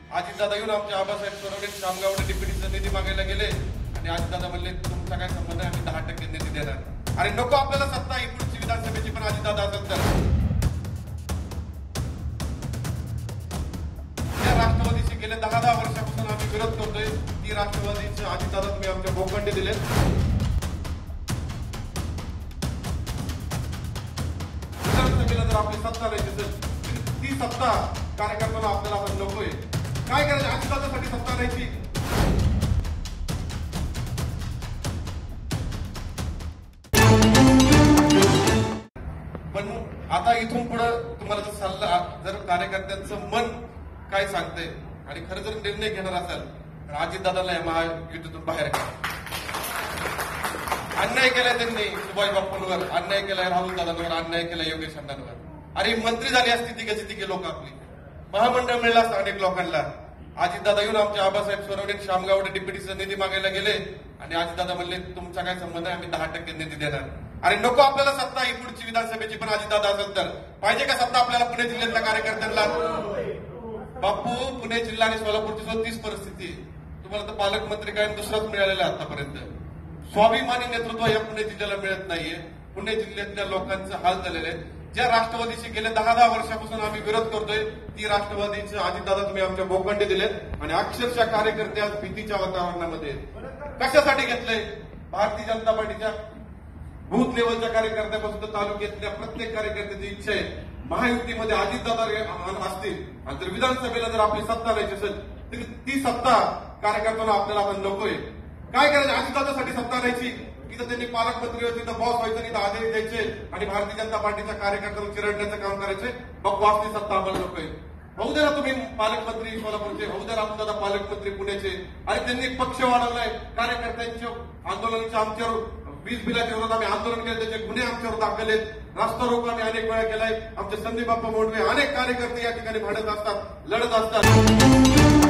अजितदादा येऊन आमच्या आबासाहेब सोनवणे शामगावडे डिप्युटीचा निधी मागायला गेले आणि अजितदादा म्हणले तुमचा काय संबंध आहे, आम्ही 10% निधी देणार. अरे नको आपल्याला सत्ता ही पुढची विधानसभेची, पण अजितदादा असेल तर या राष्ट्रवादीशी गेले 10 वर्षापासून आम्ही विरोध करतोय. ती राष्ट्रवादीचे अजितदादा तुम्ही आमच्या भोगंडे दिले. विधानसभेला जर आपली सत्ता नाही असेल ती सत्ता कार्यकर्त्यांना आपल्याला आपण नकोय. काय करायचं अजितदादासाठी सत्ता नाहीची. पण आता इथून पुढे तुम्हाला जर सल्ला, जर कार्यकर्त्यांचं मन काय सांगतंय आणि खरं जर निर्णय घेणार असाल तर अजितदादाला या महायुतीतून बाहेर काढा. अन्याय केलाय त्यांनी सुभाष बापूंवर, अन्याय केलाय राहुल दादांवर, अन्याय केलाय योगेश अण्णांवर. अरे मंत्री झाली असती तिघे लोक आपली, महामंडळ मिळलं असतं अनेक लोकांना. अजितदादा येऊन आमच्या आबासाहेब सोनवणे शामगावडे डिप्युटीचा निधी मागायला गेले आणि अजितदादा म्हणले तुमचा काय संबंध आहे, आम्ही 10% निधी देणार. अरे नको आपल्याला सत्ता ही पुढची विधानसभेची, पण अजितदादा असेल तर पाहिजे का सत्ता आपल्याला पुणे जिल्ह्यातल्या कार्यकर्त्यांना. बापू पुणे जिल्हा आणि सोलापूरची सुद्धा तीच परिस्थिती. तुम्हाला तर पालकमंत्री काय दुसराच मिळालेला आहे आतापर्यंत. स्वाभिमानी नेतृत्व या पुणे जिल्ह्याला मिळत नाहीये. पुणे जिल्ह्यातल्या लोकांचं हाल झालेले आहेत. ज्या राष्ट्रवादीशी गेले 10 वर्षापासून आम्ही विरोध करतोय ती राष्ट्रवादीचे अजितदादा तुम्ही आमच्या भोगंडे दिलेत आणि अक्षरशः कार्यकर्ते आज भीतीच्या वातावरणामध्ये. कशासाठी घेतलंय? भारतीय जनता पार्टीच्या बूथ लेवलच्या कार्यकर्त्यापासून तर तालुक्यातल्या प्रत्येक कार्यकर्त्याची इच्छा आहे महायुतीमध्ये अजितदादा असतील आणि जर विधानसभेला जर आपली सत्ता नाही असेल तर ती सत्ता कार्यकर्त्यांना आपल्याला आपण नकोय. काय करायचं अजितदादासाठी सत्ता नाहीची. तिथं त्यांनी पालकमंत्री होते, तिथं बॉस व्हायचं, तिथं आदेश द्यायचे आणि भारतीय जनता पार्टीच्या कार्यकर्त्यांना चिरडण्याचं काम करायचे. मग वाचली सत्ता आम्हाला नकोय. होऊ द्या ना तुम्ही पालकमंत्री सोलापूरचे, होऊ द्या अजितदादा पालकमंत्री पुण्याचे. आणि त्यांनी पक्ष वाढवलाय. कार्यकर्त्यांच्या आंदोलनाच्या आमच्यावर वीज बिलाच्या विरोधात आम्ही आंदोलन केलं, त्याचे गुन्हे आमच्यावर दाखल आहेत. रास्ता रोको आम्ही अनेक वेळा केलाय. आमचे संदीप बाप्पा मोडवे अनेक कार्यकर्ते या ठिकाणी भांडत असतात, लढत असतात.